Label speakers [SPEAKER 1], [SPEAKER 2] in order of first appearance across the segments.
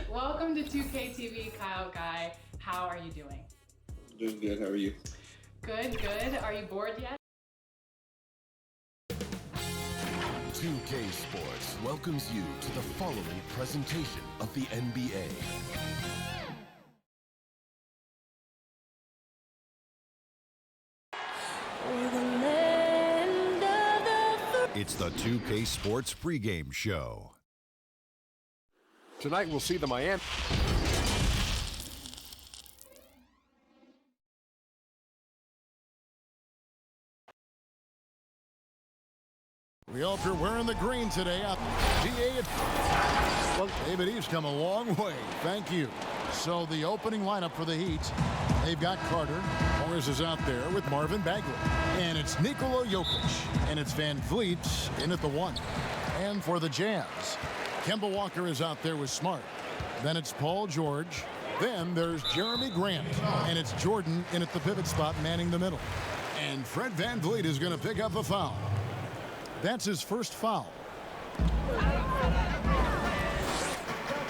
[SPEAKER 1] Welcome to 2K TV, Kyle Guy. How are you doing?
[SPEAKER 2] Doing good. How are you?
[SPEAKER 1] Good, good. Are you bored yet?
[SPEAKER 3] 2K Sports welcomes you to the following presentation of the NBA. It's the 2K Sports pregame show.
[SPEAKER 4] Tonight we'll see the Miami.
[SPEAKER 5] We hope you're wearing the green today. Well, David Eve's come a long way. Thank you. So the opening lineup for the Heat, they've got Carter. Morris is out there with Marvin Bagley. And it's Nikola Jokic. And it's Van Vliet in at the 1. And for the Jazz, Kemba Walker is out there with Smart. Then it's Paul George. Then there's Jeremy Grant. And it's Jordan in at the pivot spot manning the middle. And Fred Van Vliet is going to pick up the foul. That's his first foul.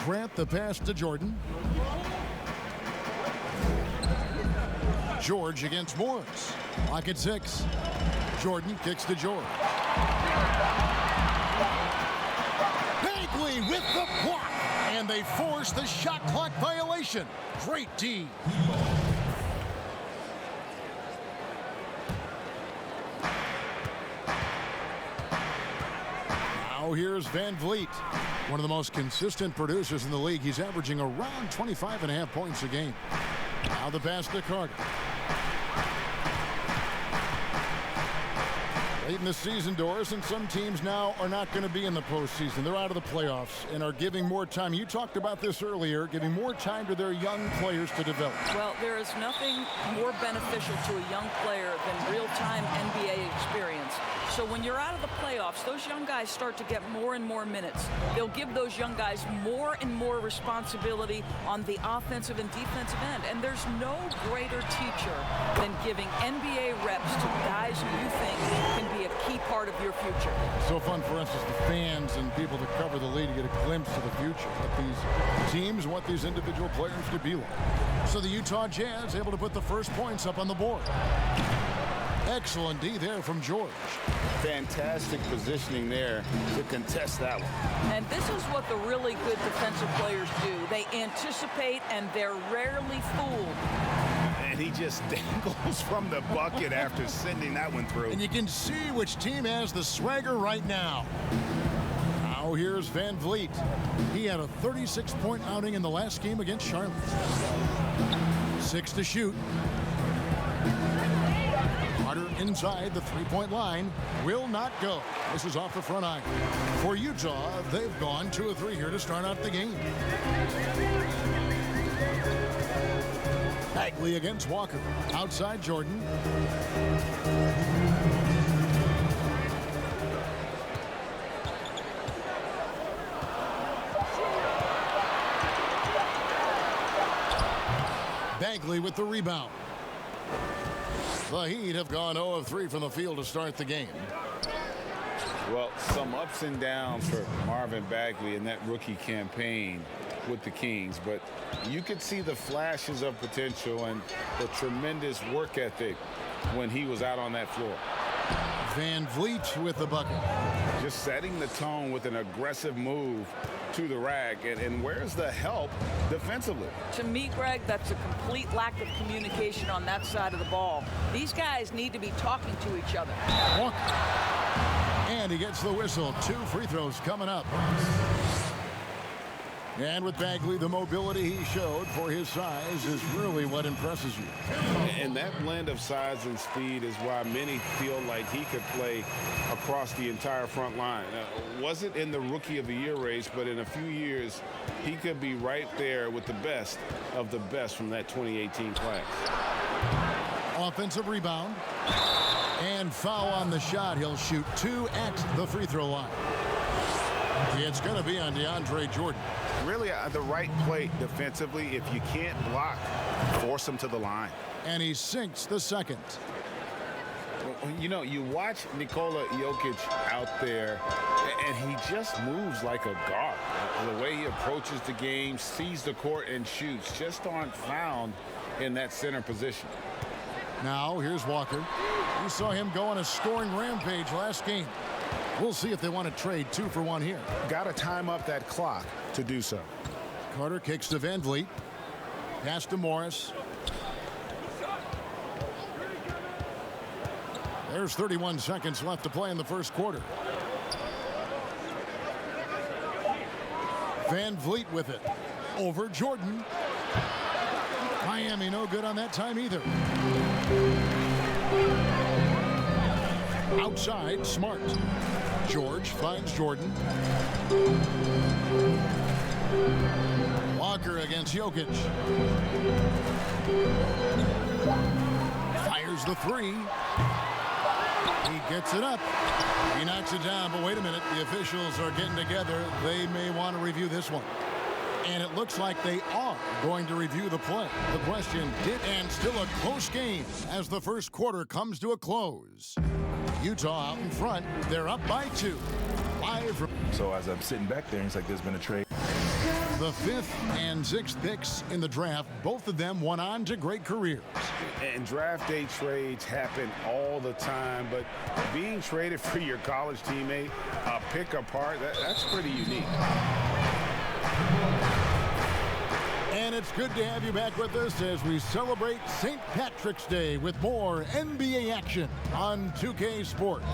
[SPEAKER 5] Grant the pass to Jordan. George against Morris. Lock at 6. Jordan kicks to George. Bagley with the block. And they force the shot clock violation. Great D. Now here's Van Vliet. One of the most consistent producers in the league. He's averaging around 25.5 points a game. Now the pass to Carter. Late in the season, Doris, and some teams now are not going to be in the postseason. They're out of the playoffs and are giving more time. You talked about this earlier, giving more time to their young players to develop.
[SPEAKER 6] Well, there is nothing more beneficial to a young player than real-time NBA experience. So when you're out of the playoffs, those young guys start to get more and more minutes. They'll give those young guys more and more responsibility on the offensive and defensive end. And there's no greater teacher than giving NBA reps to guys who you think can be a key part of your future.
[SPEAKER 5] So fun for us as the fans and people to cover the league to get a glimpse of the future, what these teams, what these individual players could be like. So the Utah Jazz able to put the first points up on the board. Excellent D there from George.
[SPEAKER 7] Fantastic positioning there to contest that one.
[SPEAKER 6] And this is what the really good defensive players do. They anticipate and they're rarely fooled.
[SPEAKER 7] And he just dangles from the bucket after sending that one through.
[SPEAKER 5] And you can see which team has the swagger right now. Now here's Van Vliet. He had a 36-point outing in the last game against Charlotte. 6 to shoot. Carter inside the three-point line. Will not go. This is off the front iron. For Utah, they've gone 2 of 3 here to start out the game. Bagley against Walker. Outside Jordan. Bagley with the rebound. The Heat have gone 0 of 3 from the field to start the game.
[SPEAKER 7] Well, some ups and downs for Marvin Bagley in that rookie campaign with the Kings, but you could see the flashes of potential and the tremendous work ethic when he was out on that floor.
[SPEAKER 5] Van Vliet with the bucket.
[SPEAKER 7] Just setting the tone with an aggressive move to the rack. And where's the help defensively?
[SPEAKER 6] To me, Greg, that's a complete lack of communication on that side of the ball. These guys need to be talking to each other.
[SPEAKER 5] Walker. And he gets the whistle. 2 free throws coming up. And with Bagley, the mobility he showed for his size is really what impresses you.
[SPEAKER 7] And that blend of size and speed is why many feel like he could play across the entire front line. Wasn't in the Rookie of the Year race, but in a few years, he could be right there with the best of the best from that 2018 class.
[SPEAKER 5] Offensive rebound. And foul on the shot. He'll shoot 2 at the free throw line. It's going to be on DeAndre Jordan.
[SPEAKER 7] Really the right play defensively. If you can't block, force him to the line.
[SPEAKER 5] And he sinks the second.
[SPEAKER 7] You know, you watch Nikola Jokic out there, and he just moves like a guard. The way he approaches the game, sees the court, and shoots just aren't found in that center position.
[SPEAKER 5] Now, here's Walker. You saw him go on a scoring rampage last game. We'll see if they want to trade 2 for 1 here.
[SPEAKER 7] Got to time up that clock to do so.
[SPEAKER 5] Carter kicks to Van Vliet. Pass to Morris. There's 31 seconds left to play in the first quarter. Van Vliet with it. Over Jordan. Miami no good on that time either. Outside, Smart. George finds Jordan. Walker against Jokic. Fires the 3. He gets it up. He knocks it down, but wait a minute. The officials are getting together. They may want to review this one. And it looks like they are going to review the play. The question did, and still a close game as the first quarter comes to a close. Utah out in front. They're up by 2. Live from...
[SPEAKER 4] So as I'm sitting back there, it's like there's been a trade.
[SPEAKER 5] The 5th and 6th picks in the draft, both of them went on to great careers.
[SPEAKER 7] And draft day trades happen all the time, but being traded for your college teammate, a pick apart, that's pretty unique.
[SPEAKER 5] And it's good to have you back with us as we celebrate St. Patrick's Day with more NBA action on 2K Sports.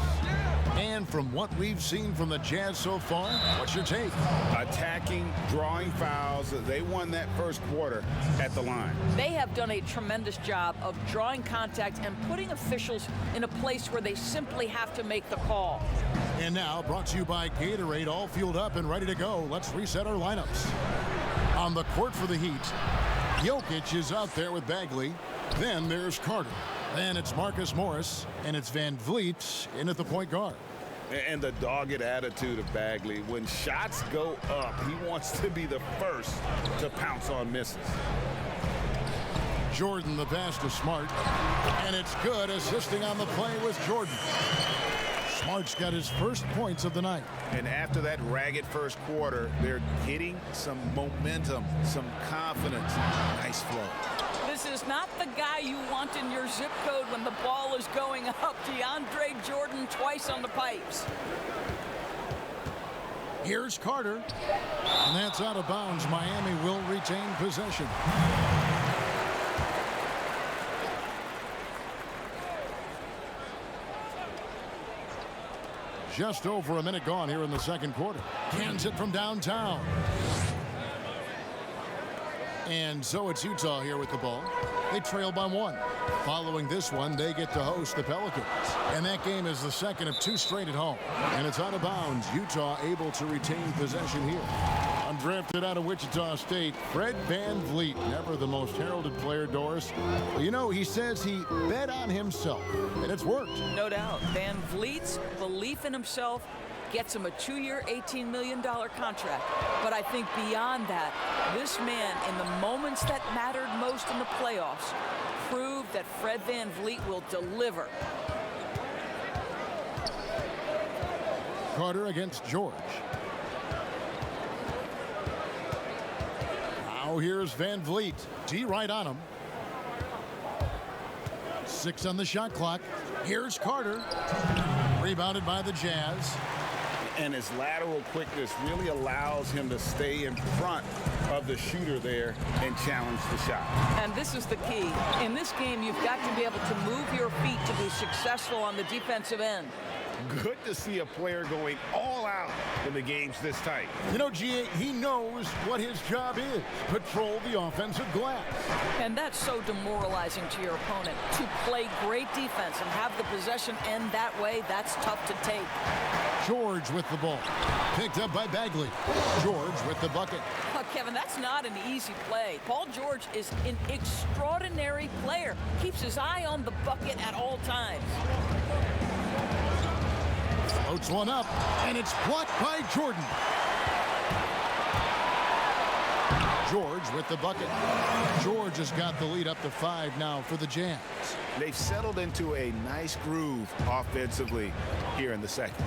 [SPEAKER 5] And from what we've seen from the Jazz so far, what's your take?
[SPEAKER 7] Attacking, drawing fouls. They won that first quarter at the line.
[SPEAKER 6] They have done a tremendous job of drawing contact and putting officials in a place where they simply have to make the call.
[SPEAKER 5] And now, brought to you by Gatorade, all fueled up and ready to go. Let's reset our lineups. On the court for the Heat, Jokic is out there with Bagley. Then there's Carter. Then it's Marcus Morris, and it's Van Vliet in at the point guard.
[SPEAKER 7] And the dogged attitude of Bagley. When shots go up, he wants to be the first to pounce on misses.
[SPEAKER 5] Jordan the pass to Smart. And it's good, assisting on the play with Jordan. Smart's got his first points of the night.
[SPEAKER 7] And after that ragged first quarter, they're getting some momentum, some confidence. Nice flow.
[SPEAKER 6] This is not the guy you want in your zip code when the ball is going up. DeAndre Jordan twice on the pipes.
[SPEAKER 5] Here's Carter. And that's out of bounds. Miami will retain possession. Just over a minute gone here in the second quarter. Cans it from downtown. And so it's Utah here with the ball. They trail by 1. Following this one, they get to host the Pelicans. And that game is the second of 2 straight at home. And it's out of bounds. Utah able to retain possession here. Undrafted out of Wichita State, Fred Van Vliet. Never the most heralded player, Doris. You know, he says he bet on himself, and it's worked.
[SPEAKER 6] No doubt. Van Vliet's belief in himself gets him a 2-year, $18 million contract. But I think beyond that, this man, in the moments that mattered most in the playoffs, proved that Fred Van Vliet will deliver.
[SPEAKER 5] Carter against George. Now here's Van Vliet. D right on him. 6 on the shot clock. Here's Carter. Rebounded by the Jazz.
[SPEAKER 7] And his lateral quickness really allows him to stay in front of the shooter there and challenge the shot.
[SPEAKER 6] And this is the key. In this game, you've got to be able to move your feet to be successful on the defensive end.
[SPEAKER 7] Good to see a player going all out when the game's this tight.
[SPEAKER 5] You know, G8, he knows what his job is. Patrol the offensive glass.
[SPEAKER 6] And that's so demoralizing to your opponent. To play great defense and have the possession end that way, that's tough to take.
[SPEAKER 5] George with the ball. Picked up by Bagley. George with the bucket.
[SPEAKER 6] Kevin, that's not an easy play. Paul George is an extraordinary player. Keeps his eye on the bucket at all times.
[SPEAKER 5] Floats one up, and it's blocked by Jordan. George with the bucket. George has got the lead up to 5 now for the Jazz.
[SPEAKER 4] They've settled into a nice groove offensively here in the second.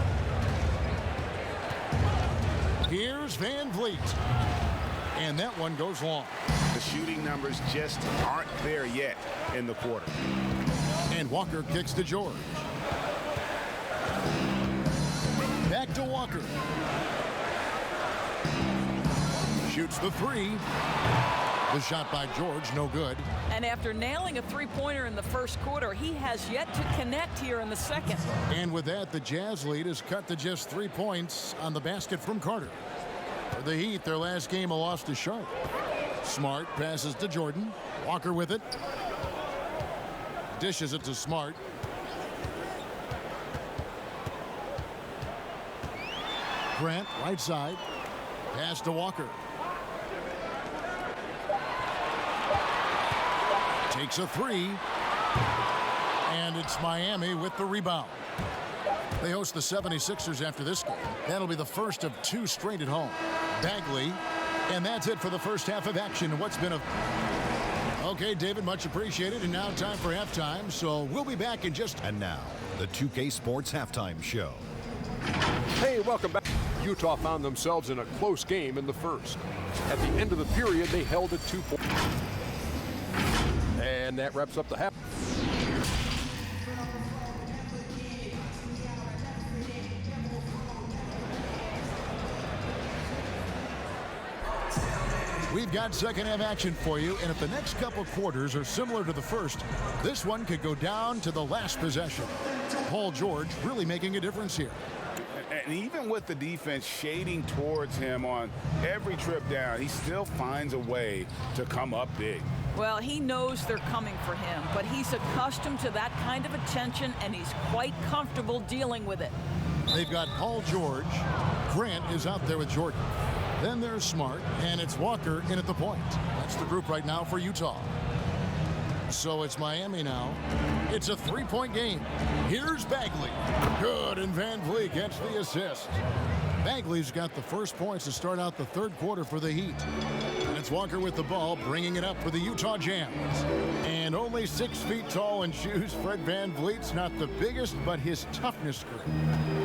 [SPEAKER 5] Here's Van Vliet. And that one goes long.
[SPEAKER 4] The shooting numbers just aren't there yet in the quarter.
[SPEAKER 5] And Walker kicks to George. Back to Walker. Shoots the 3. The shot by George, no good.
[SPEAKER 6] And after nailing a three-pointer in the first quarter, he has yet to connect here in the second.
[SPEAKER 5] And with that, the Jazz lead is cut to just 3 points on the basket from Carter. For the Heat, their last game, a loss to Charlotte. Smart passes to Jordan. Walker with it. Dishes it to Smart. Grant, right side. Pass to Walker. Takes a 3. And it's Miami with the rebound. They host the 76ers after this game. That'll be the first of 2 straight at home. Bagley. And that's it for the first half of action. What's been a... Okay, David, much appreciated. And now time for halftime. So we'll be back in just...
[SPEAKER 8] And now, the 2K Sports Halftime Show.
[SPEAKER 9] Hey, welcome back. Utah found themselves in a close game in the first. At the end of the period, they held it 2 points. And that wraps up the half.
[SPEAKER 5] We've got second half action for you, and if the next couple quarters are similar to the first, this one could go down to the last possession. Paul George really making a difference here.
[SPEAKER 7] And even with the defense shading towards him on every trip down, he still finds a way to come up big.
[SPEAKER 6] Well, he knows they're coming for him, but he's accustomed to that kind of attention, and he's quite comfortable dealing with it.
[SPEAKER 5] They've got Paul George. Grant is out there with Jordan. Then there's Smart, and it's Walker in at the point. That's the group right now for Utah. So it's Miami now. It's a 3-point game. Here's Bagley. Good, and Van Vliet gets the assist. Bagley's got the first points to start out the third quarter for the Heat. And it's Walker with the ball, bringing it up for the Utah Jazz. And only 6 feet tall in shoes, Fred Van Vliet's not the biggest, but his toughness,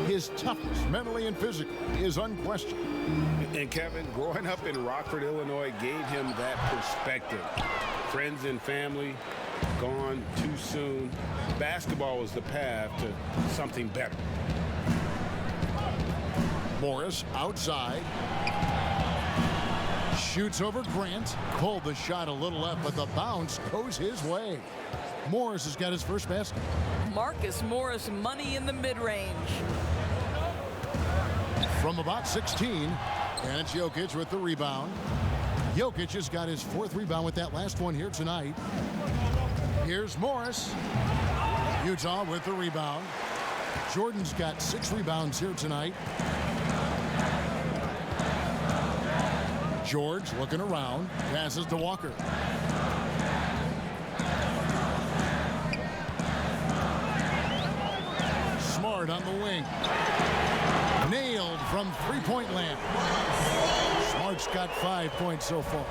[SPEAKER 5] his toughness, mentally and physically, is unquestioned.
[SPEAKER 7] And Kevin, growing up in Rockford, Illinois, gave him that perspective. Friends and family gone too soon. Basketball was the path to something better.
[SPEAKER 5] Morris outside. Shoots over Grant. Pulled the shot a little left, but the bounce goes his way. Morris has got his first basket.
[SPEAKER 6] Marcus Morris, money in the mid-range.
[SPEAKER 5] From about 16, and it's Jokic with the rebound. Jokic has got his 4th rebound with that last one here tonight. Here's Morris. Utah with the rebound. Jordan's got 6 rebounds here tonight. George looking around, passes to Walker. Smart on the wing. Nailed from 3-point land. Smart's got 5 points so far.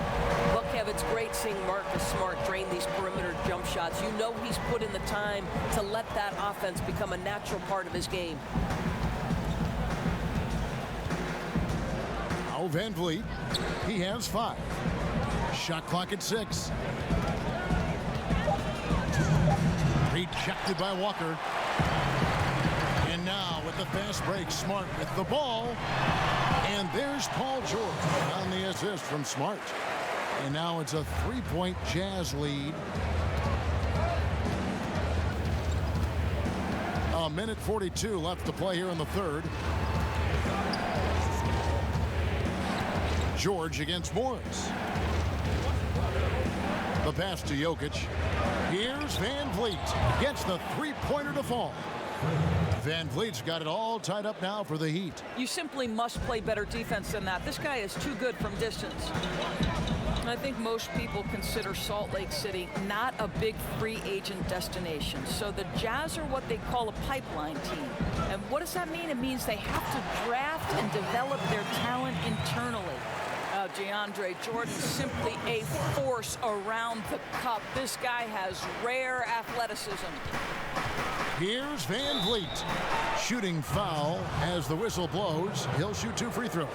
[SPEAKER 10] Well, Kev, it's great seeing Marcus Smart drain these perimeter jump shots. You know he's put in the time to let that offense become a natural part of his game.
[SPEAKER 5] Now Van Vliet, he has 5. Shot clock at 6. Rejected by Walker. And now with the fast break, Smart with the ball. And there's Paul George on the assist from Smart. And now it's a 3-point Jazz lead. A minute 42 left to play here in the third. George against Morris. The pass to Jokic. Here's Van Vliet. Gets the 3-pointer to fall. Van Vliet's got it all tied up now for the Heat.
[SPEAKER 6] You simply must play better defense than that. This guy is too good from distance. I think most people consider Salt Lake City not a big free agent destination. So the Jazz are what they call a pipeline team. And what does that mean? It means they have to draft and develop their talent internally. DeAndre Jordan, simply a force around the cup. This guy has rare athleticism.
[SPEAKER 5] Here's Van Vliet. Shooting foul as the whistle blows. He'll shoot 2 free throws.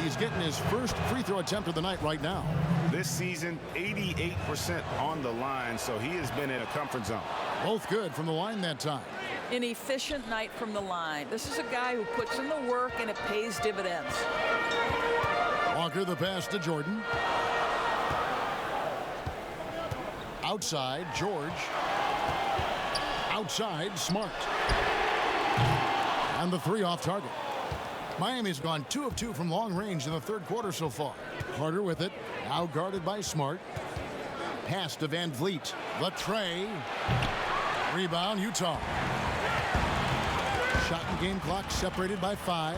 [SPEAKER 5] He's getting his first free throw attempt of the night right now.
[SPEAKER 4] This season, 88% on the line, so he has been in a comfort zone.
[SPEAKER 5] Both good from the line that time.
[SPEAKER 6] An efficient night from the line. This is a guy who puts in the work and it pays dividends.
[SPEAKER 5] Walker the pass to Jordan. Outside, George. Outside, Smart. And the 3 off target. Miami's gone 2 of 2 from long range in the third quarter so far. Carter with it, now guarded by Smart. Pass to Van Vliet. The tray. Rebound, Utah. Shot and game clock separated by 5.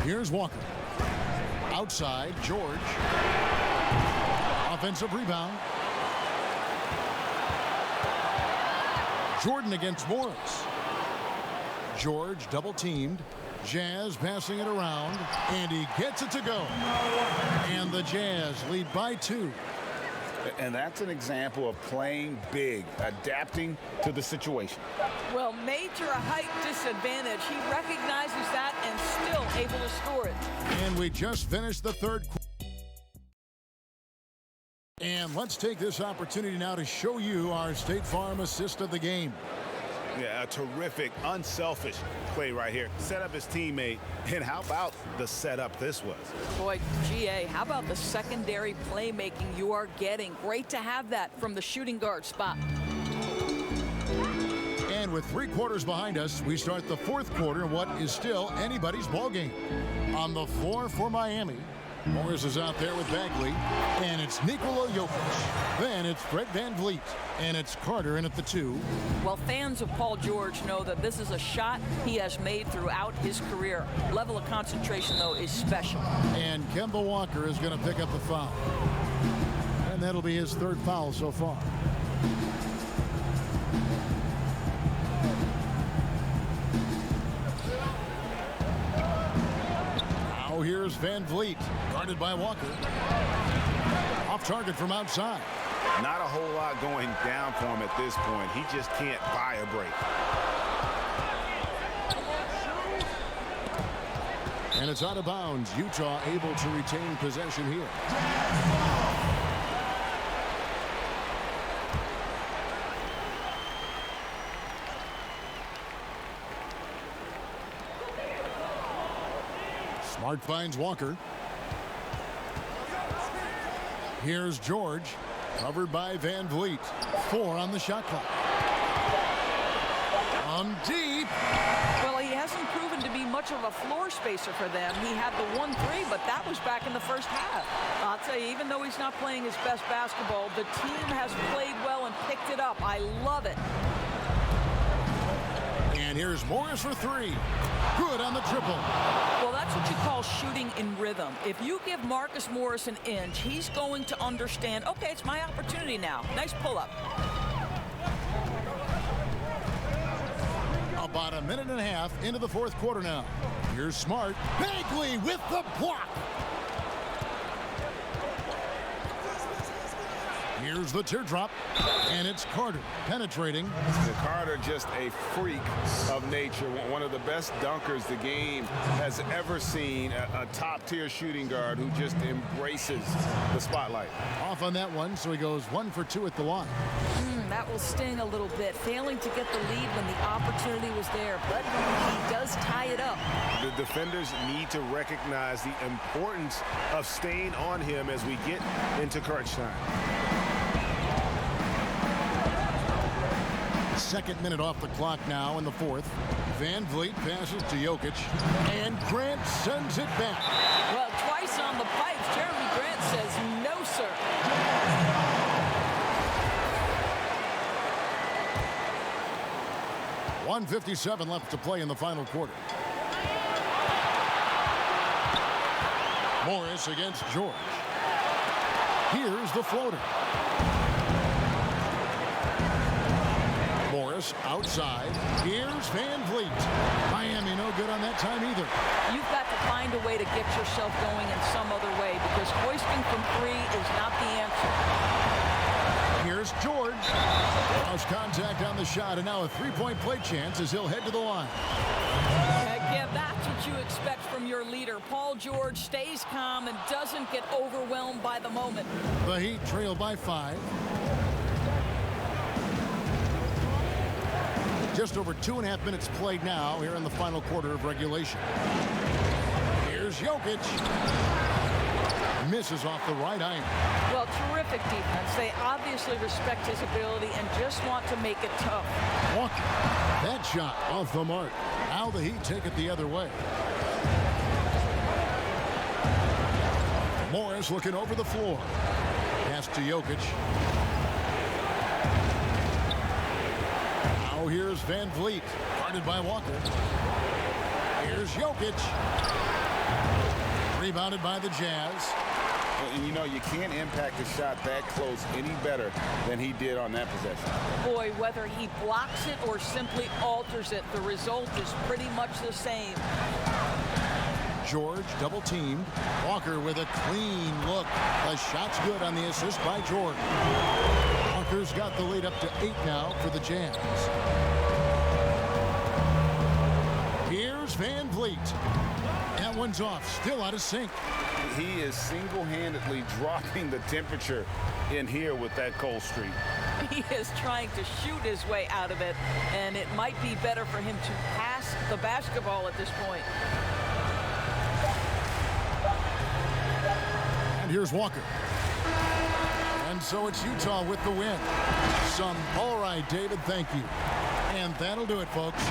[SPEAKER 5] Here's Walker. Outside, George. Offensive rebound. Jordan against Morris. George double teamed. Jazz passing it around, and he gets it to go. And the Jazz lead by 2.
[SPEAKER 4] And that's an example of playing big, adapting to the situation.
[SPEAKER 6] Well, major height disadvantage. He recognizes that and still able to score it.
[SPEAKER 5] And we just finished the third quarter. And let's take this opportunity now to show you our State Farm assist of the game.
[SPEAKER 4] Yeah, a terrific, unselfish play right here. Set up his teammate, and how about the setup this was?
[SPEAKER 6] Boy, GA, how about the secondary playmaking you are getting? Great to have that from the shooting guard spot.
[SPEAKER 5] And with 3 quarters behind us, we start the fourth quarter in what is still anybody's ball game. On the floor for Miami, Morris is out there with Bagley, and it's Nikola Jokic. Then it's Fred Van Vliet, and it's Carter in at the 2.
[SPEAKER 6] Well, fans of Paul George know that this is a shot he has made throughout his career. Level of concentration, though, is special.
[SPEAKER 5] And Kemba Walker is going to pick up the foul. And that'll be his 3rd foul so far. Now here's Van Vliet, guarded by Walker. Off target from outside.
[SPEAKER 4] Not a whole lot going down for him at this point. He just can't buy a break.
[SPEAKER 5] And it's out of bounds. Utah able to retain possession here. Smart finds Walker. Here's George, covered by Van Vliet. 4 on the shot clock. Deep.
[SPEAKER 6] Well, he hasn't proven to be much of a floor spacer for them. He had the 1-3, but that was back in the first half. I'll tell you, even though he's not playing his best basketball, the team has played well and picked it up. I love it.
[SPEAKER 5] And here's Morris for 3. Good on the triple.
[SPEAKER 6] Well, that's what you call shooting in rhythm. If you give Marcus Morris an inch, he's going to understand, okay, it's my opportunity now. Nice pull-up.
[SPEAKER 5] About a minute and a half into the fourth quarter now. Here's Smart. Bagley with the block. Here's the teardrop, and it's Carter penetrating.
[SPEAKER 7] Carter just a freak of nature, one of the best dunkers the game has ever seen, a top-tier shooting guard who just embraces the spotlight.
[SPEAKER 5] Off on that one, so he goes 1 for 2 at the line.
[SPEAKER 6] That will sting a little bit, failing to get the lead when the opportunity was there, but he does tie it up.
[SPEAKER 7] The defenders need to recognize the importance of staying on him as we get into crunch time.
[SPEAKER 5] Second minute off the clock now in the fourth. Van Vliet passes to Jokic, and Grant sends it back.
[SPEAKER 6] Well, twice on the pipes, Jeremy Grant says no, sir.
[SPEAKER 5] 1:57 left to play in the final quarter. Morris against George. Here's the floater. Morris Morris outside. Here's Van Vliet. Miami no good on that time either.
[SPEAKER 6] You've got to find a way to get yourself going in some other way because hoisting from three is not the answer.
[SPEAKER 5] Here's George. Lost contact on the shot, and now a three-point play chance as he'll head to the line.
[SPEAKER 6] Again, that's what you expect from your leader. Paul George stays calm and doesn't get overwhelmed by the moment.
[SPEAKER 5] The Heat trail by 5. Just over 2.5 minutes played now here in the final quarter of regulation. Here's Jokic. Misses off the right iron.
[SPEAKER 6] Well, terrific defense. They obviously respect his ability and just want to make it tough.
[SPEAKER 5] Walker. That shot off the mark. Now the Heat take it the other way. Morris looking over the floor. Pass to Jokic. Now here's Van Vliet. Guarded by Walker. Here's Jokic. Rebounded by the Jazz.
[SPEAKER 4] And you know, you can't impact a shot that close any better than he did on that possession.
[SPEAKER 6] Boy, whether he blocks it or simply alters it, the result is pretty much the same.
[SPEAKER 5] George double teamed. Walker with a clean look. The shot's good on the assist by George. Walker's got the lead up to 8 now for the Jazz. Here's Van Vliet. That one's off, still out of sync.
[SPEAKER 4] He is single-handedly dropping the temperature in here with that cold streak.
[SPEAKER 6] He is trying to shoot his way out of it, and it might be better for him to pass the basketball at this point.
[SPEAKER 5] And here's Walker. And so it's Utah with the win. All right, David, thank you. And that'll do it, folks.